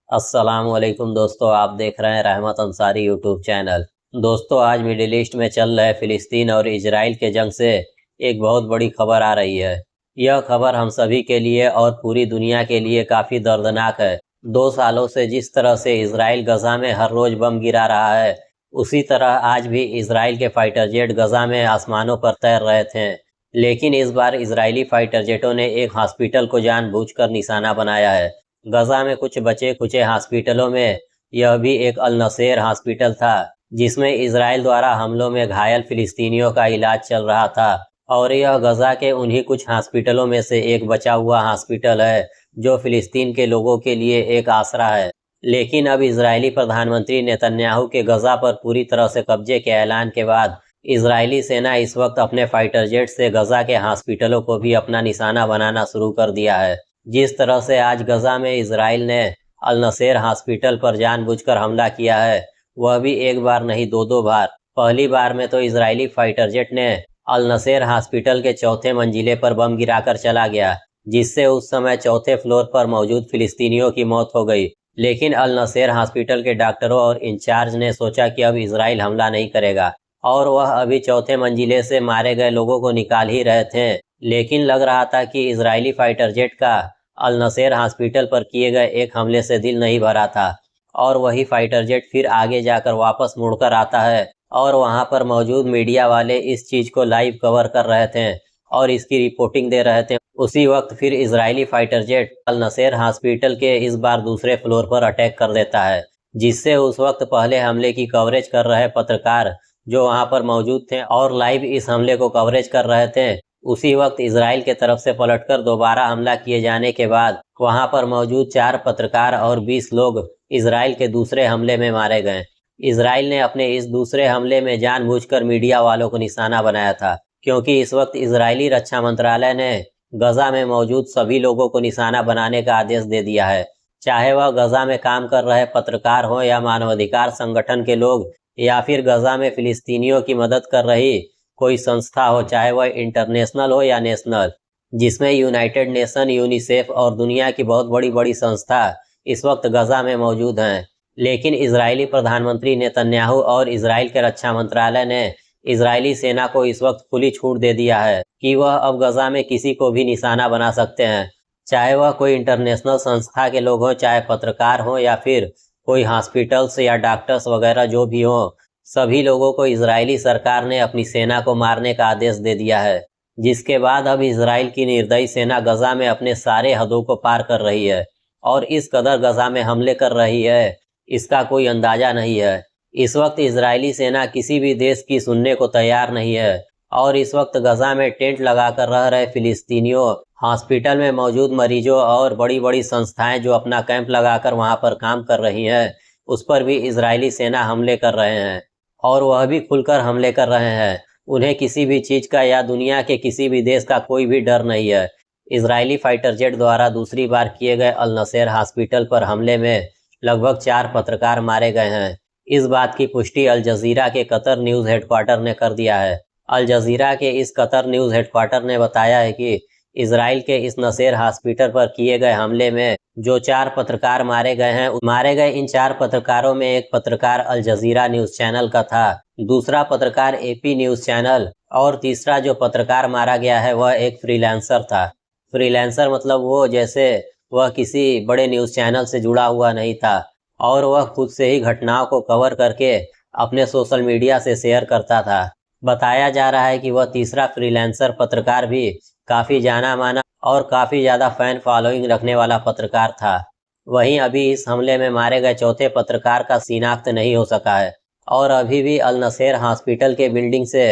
अस्सलामुअलैकुम दोस्तों, आप देख रहे हैं रहमत अंसारी यूट्यूब चैनल। दोस्तों, आज मिडिल ईस्ट में चल रहे फिलिस्तीन और इजराइल के जंग से एक बहुत बड़ी खबर आ रही है। यह खबर हम सभी के लिए और पूरी दुनिया के लिए काफ़ी दर्दनाक है। 2 सालों से जिस तरह से इजराइल गजा में हर रोज बम गिरा रहा है, उसी तरह आज भी इजराइल के फाइटर जेट गजा में आसमानों पर तैर रहे थे। लेकिन इस बार इजरायली फाइटर जेटों ने एक हॉस्पिटल को जानबूझकर निशाना बनाया है। गजा में कुछ बचे खुचे हॉस्पिटलों में यह भी एक अल नसेर हॉस्पिटल था, जिसमें इजराइल द्वारा हमलों में घायल फिलिस्तीनियों का इलाज चल रहा था। और यह गजा के उन्हीं कुछ हॉस्पिटलों में से एक बचा हुआ हॉस्पिटल है, जो फिलिस्तीन के लोगों के लिए एक आसरा है। लेकिन अब इजरायली प्रधानमंत्री नेतन्याहू के गजा पर पूरी तरह से कब्जे के ऐलान के बाद इजरायली सेना इस वक्त अपने फाइटर जेट से गजा के हॉस्पिटलों को भी अपना निशाना बनाना शुरू कर दिया है। जिस तरह से आज गजा में इजराइल ने अल नसेर हॉस्पिटल पर जानबूझकर हमला किया है, वह भी एक बार नहीं दो बार। पहली बार में तो इजरायली फाइटर जेट ने अल नसेर हॉस्पिटल के चौथे मंजिले पर बम गिराकर चला गया, जिससे उस समय चौथे फ्लोर पर मौजूद फिलिस्तीनियों की मौत हो गई। लेकिन अल नसेर हॉस्पिटल के डॉक्टरों और इंचार्ज ने सोचा कि अब इजराइल हमला नहीं करेगा, और वह अभी चौथे मंजिले से मारे गए लोगों को निकाल ही रहे थे। लेकिन लग रहा था कि इजरायली फाइटर जेट का अल नसेर हॉस्पिटल पर किए गए एक हमले से दिल नहीं भरा था, और वही फाइटर जेट फिर आगे जाकर वापस मुड़कर आता है और वहां पर मौजूद मीडिया वाले इस चीज को लाइव कवर कर रहे थे और इसकी रिपोर्टिंग दे रहे थे। उसी वक्त फिर इजरायली फाइटर जेट अल नसेर हॉस्पिटल के इस बार दूसरे फ्लोर पर अटैक कर देता है, जिससे उस वक्त पहले हमले की कवरेज कर रहे पत्रकार जो वहां पर मौजूद थे और लाइव इस हमले को कवरेज कर रहे थे, उसी वक्त इजराइल के तरफ से पलटकर दोबारा हमला किए जाने के बाद वहां पर मौजूद 4 पत्रकार और 20 लोग इजराइल के दूसरे हमले में मारे गए। इजराइल ने अपने इस दूसरे हमले में जानबूझकर मीडिया वालों को निशाना बनाया था, क्योंकि इस वक्त इजरायली रक्षा मंत्रालय ने गजा में मौजूद सभी लोगों को निशाना बनाने का आदेश दे दिया है, चाहे वह गजा में काम कर रहे पत्रकार हो या मानवाधिकार संगठन के लोग, या फिर गजा में फिलिस्तीनियों की मदद कर रही कोई संस्था हो, चाहे वह इंटरनेशनल हो या नेशनल, जिसमें यूनाइटेड नेशन, यूनिसेफ और दुनिया की बहुत बड़ी बड़ी संस्था इस वक्त गजा में मौजूद हैं। लेकिन इजरायली प्रधानमंत्री नेतन्याहू और इजराइल के रक्षा मंत्रालय ने इजरायली सेना को इस वक्त खुली छूट दे दिया है कि वह अब गजा में किसी को भी निशाना बना सकते हैं, चाहे वह कोई इंटरनेशनल संस्था के लोग हों, चाहे पत्रकार हों, या फिर कोई हॉस्पिटल्स या डॉक्टर्स वगैरह जो भी हों। सभी लोगों को इजरायली सरकार ने अपनी सेना को मारने का आदेश दे दिया है, जिसके बाद अब इजराइल की निर्दयी सेना गजा में अपने सारे हदों को पार कर रही है और इस कदर गजा में हमले कर रही है, इसका कोई अंदाजा नहीं है। इस वक्त इजरायली सेना किसी भी देश की सुनने को तैयार नहीं है, और इस वक्त गजा में टेंट लगाकर रह रहे फिलिस्तीनियों, हॉस्पिटल में मौजूद मरीजों और बड़ी बड़ी संस्थाएं जो अपना कैंप लगाकर वहां पर काम कर रही हैं, उस पर भी इजरायली सेना हमले कर रहे हैं, और वह भी खुलकर हमले कर रहे हैं। उन्हें किसी भी चीज का या दुनिया के किसी भी देश का कोई भी डर नहीं है। इजरायली फाइटर जेट द्वारा दूसरी बार किए गए अल नसेर हॉस्पिटल पर हमले में लगभग 4 पत्रकार मारे गए हैं। इस बात की पुष्टि अल जजीरा के कतर न्यूज हेडक्वार्टर ने कर दिया है। अल जजीरा के इस कतर न्यूज हेडक्वार्टर ने बताया है कि इजराइल के इस नसेर हॉस्पिटल पर किए गए हमले में जो 4 पत्रकार मारे गए हैं, मारे गए इन 4 पत्रकारों में एक पत्रकार अल जजीरा न्यूज चैनल का था, दूसरा पत्रकार एपी न्यूज चैनल, और तीसरा जो पत्रकार मारा गया है वह एक फ्रीलांसर था। फ्रीलांसर मतलब वो जैसे वह किसी बड़े न्यूज चैनल से जुड़ा हुआ नहीं था, और वह खुद से ही घटनाओं को कवर करके अपने सोशल मीडिया से शेयर करता था। बताया जा रहा है कि वह तीसरा फ्रीलांसर पत्रकार भी काफी जाना माना और काफी ज्यादा फैन फॉलोइंग रखने वाला पत्रकार था। वहीं अभी इस हमले में मारे गए चौथे पत्रकार का शिनाख्त नहीं हो सका है, और अभी भी अल नसेर हॉस्पिटल के बिल्डिंग से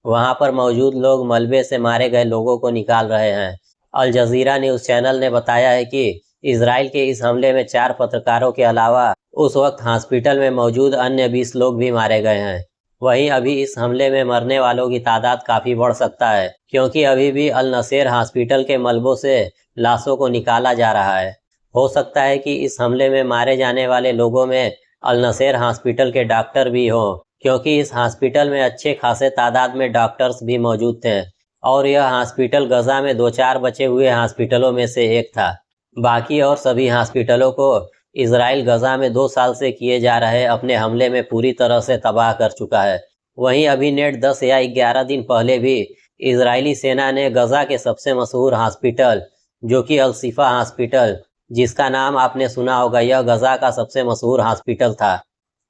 वहां पर मौजूद लोग मलबे से मारे गए लोगों को निकाल रहे हैं। अल जजीरा न्यूज चैनल ने बताया है कि इजराइल के इस हमले में 4 पत्रकारों के अलावा उस वक्त हॉस्पिटल में मौजूद अन्य 20 लोग भी मारे गए हैं। वहीं अभी इस हमले में मरने वालों की तादाद काफी बढ़ सकता है, क्योंकि अभी भी अल नसेर हॉस्पिटल के मलबों से लाशों को निकाला जा रहा है। हो सकता है कि इस हमले में मारे जाने वाले लोगों में अल नसेर हॉस्पिटल के डॉक्टर भी हों, क्योंकि इस हॉस्पिटल में अच्छे खासे तादाद में डॉक्टर्स भी मौजूद थे, और यह हॉस्पिटल गजा में 2-4 बचे हुए हॉस्पिटलों में से एक था। बाकी और सभी हॉस्पिटलों को इसराइल गजा में 2 साल से किए जा रहे अपने हमले में पूरी तरह से तबाह कर चुका है। वहीं अभी नेट 10 या 11 दिन पहले भी इजरायली सेना ने गजा के सबसे मशहूर हॉस्पिटल, जो कि अल शिफा हॉस्पिटल, जिसका नाम आपने सुना होगा, यह गजा का सबसे मशहूर हॉस्पिटल था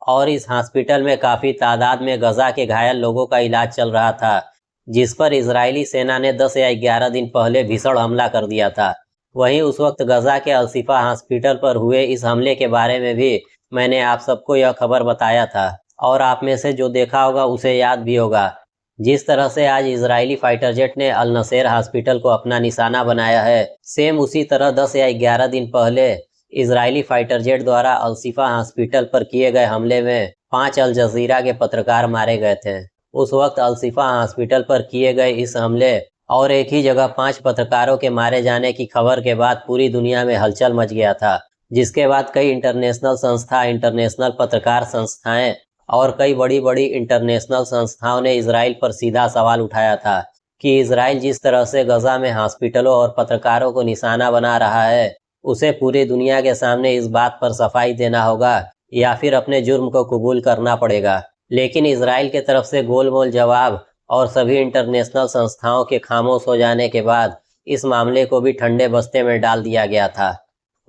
और इस हॉस्पिटल में काफ़ी तादाद में गजा के घायल लोगों का इलाज चल रहा था, जिस पर इजरायली सेना ने 10 या 11 दिन पहले भीषण हमला कर दिया था। वहीं उस वक्त गजा के अल शिफा हॉस्पिटल पर हुए इस हमले के बारे में भी मैंने आप सबको यह खबर बताया था और आप में से जो देखा होगा उसे याद भी होगा। जिस तरह से आज इजरायली फाइटर जेट ने अल नसेर हॉस्पिटल को अपना निशाना बनाया है, सेम उसी तरह 10 या 11 दिन पहले इजरायली फाइटर जेट द्वारा अल शिफा हॉस्पिटल पर किए गए हमले में 5 अल जजीरा के पत्रकार मारे गए थे। उस वक्त अल शिफा हॉस्पिटल पर किए गए इस हमले और एक ही जगह 5 पत्रकारों के मारे जाने की खबर के बाद पूरी दुनिया में हलचल मच गया था, जिसके बाद कई इंटरनेशनल संस्था, इंटरनेशनल पत्रकार संस्थाएं और कई बड़ी बड़ी इंटरनेशनल संस्थाओं ने इजराइल पर सीधा सवाल उठाया था कि इजराइल जिस तरह से गजा में हॉस्पिटलों और पत्रकारों को निशाना बना रहा है, उसे पूरी दुनिया के सामने इस बात पर सफाई देना होगा या फिर अपने जुर्म को कबूल करना पड़ेगा। लेकिन इजराइल के तरफ से गोलमोल जवाब और सभी इंटरनेशनल संस्थाओं के खामोश हो जाने के बाद इस मामले को भी ठंडे बस्ते में डाल दिया गया था।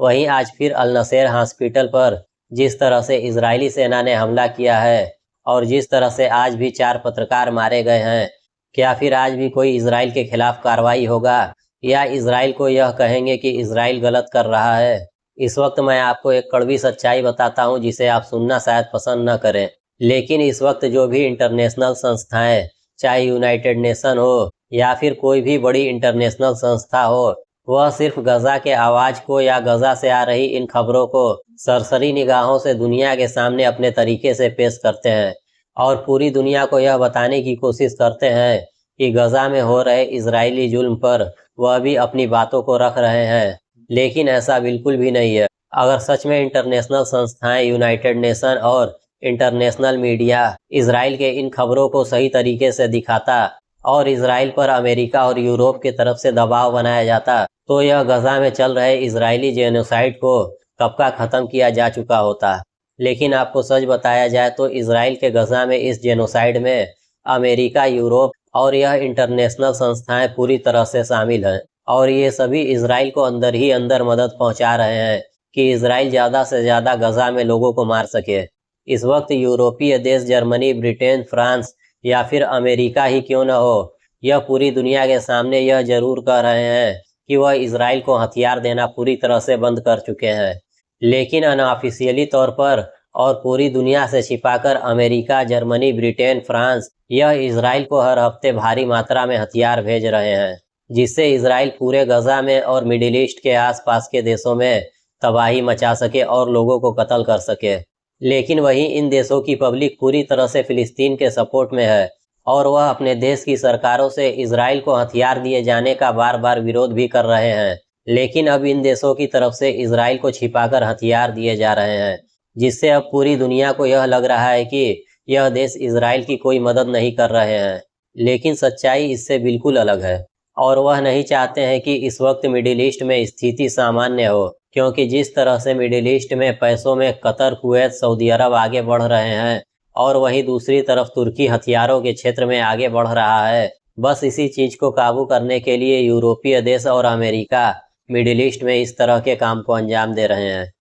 वहीं आज फिर अल नसेर हॉस्पिटल पर जिस तरह से इजरायली सेना ने हमला किया है और जिस तरह से आज भी 4 पत्रकार मारे गए हैं, क्या फिर आज भी कोई इजराइल के खिलाफ कार्रवाई होगा या इजराइल को यह कहेंगे कि इजराइल गलत कर रहा है? इस वक्त मैं आपको एक कड़वी सच्चाई बताता हूं जिसे आप सुनना शायद पसंद न करें, लेकिन इस वक्त जो भी इंटरनेशनल संस्थाएं, चाहे यूनाइटेड नेशन हो या फिर कोई भी बड़ी इंटरनेशनल संस्था हो, वह सिर्फ गजा के आवाज को या गजा से आ रही इन खबरों को सरसरी निगाहों से दुनिया के सामने अपने तरीके से पेश करते हैं और पूरी दुनिया को यह बताने की कोशिश करते हैं कि गजा में हो रहे इजरायली जुल्म पर वह भी अपनी बातों को रख रहे हैं। लेकिन ऐसा बिल्कुल भी नहीं है। अगर सच में इंटरनेशनल संस्थाएं, यूनाइटेड नेशन और इंटरनेशनल मीडिया इजराइल के इन खबरों को सही तरीके से दिखाता और इजराइल पर अमेरिका और यूरोप की तरफ से दबाव बनाया जाता, तो यह गजा में चल रहे इजरायली जेनोसाइड को कब का खत्म किया जा चुका होता। लेकिन आपको सच बताया जाए तो इजराइल के गजा में इस जेनोसाइड में अमेरिका, यूरोप और यह इंटरनेशनल संस्थाएं पूरी तरह से शामिल हैं और ये सभी इजराइल को अंदर ही अंदर मदद पहुंचा रहे हैं कि इजराइल ज़्यादा से ज़्यादा गजा में लोगों को मार सके। इस वक्त यूरोपीय देश जर्मनी, ब्रिटेन, फ्रांस या फिर अमेरिका ही क्यों न हो, यह पूरी दुनिया के सामने यह जरूर कह रहे हैं कि वह इजराइल को हथियार देना पूरी तरह से बंद कर चुके हैं। लेकिन अनऑफिशियली तौर पर और पूरी दुनिया से छिपाकर अमेरिका, जर्मनी, ब्रिटेन, फ्रांस यह इजराइल को हर हफ्ते भारी मात्रा में हथियार भेज रहे हैं, जिससे इजराइल पूरे गजा में और मिडिल ईस्ट के आसपास के देशों में तबाही मचा सके और लोगों को कत्ल कर सके। लेकिन वहीं इन देशों की पब्लिक पूरी तरह से फिलिस्तीन के सपोर्ट में है और वह अपने देश की सरकारों से इजराइल को हथियार दिए जाने का बार बार विरोध भी कर रहे हैं। लेकिन अब इन देशों की तरफ से इजराइल को छिपाकर हथियार दिए जा रहे हैं, जिससे अब पूरी दुनिया को यह लग रहा है कि यह देश इजराइल की कोई मदद नहीं कर रहे हैं। लेकिन सच्चाई इससे बिल्कुल अलग है और वह नहीं चाहते हैं कि इस वक्त मिडिल ईस्ट में स्थिति सामान्य हो, क्योंकि जिस तरह से मिडिल ईस्ट में पैसों में कतर, कुवैत, सऊदी अरब आगे बढ़ रहे हैं और वहीं दूसरी तरफ तुर्की हथियारों के क्षेत्र में आगे बढ़ रहा है, बस इसी चीज को काबू करने के लिए यूरोपीय देश और अमेरिका मिडिल ईस्ट में इस तरह के काम को अंजाम दे रहे हैं।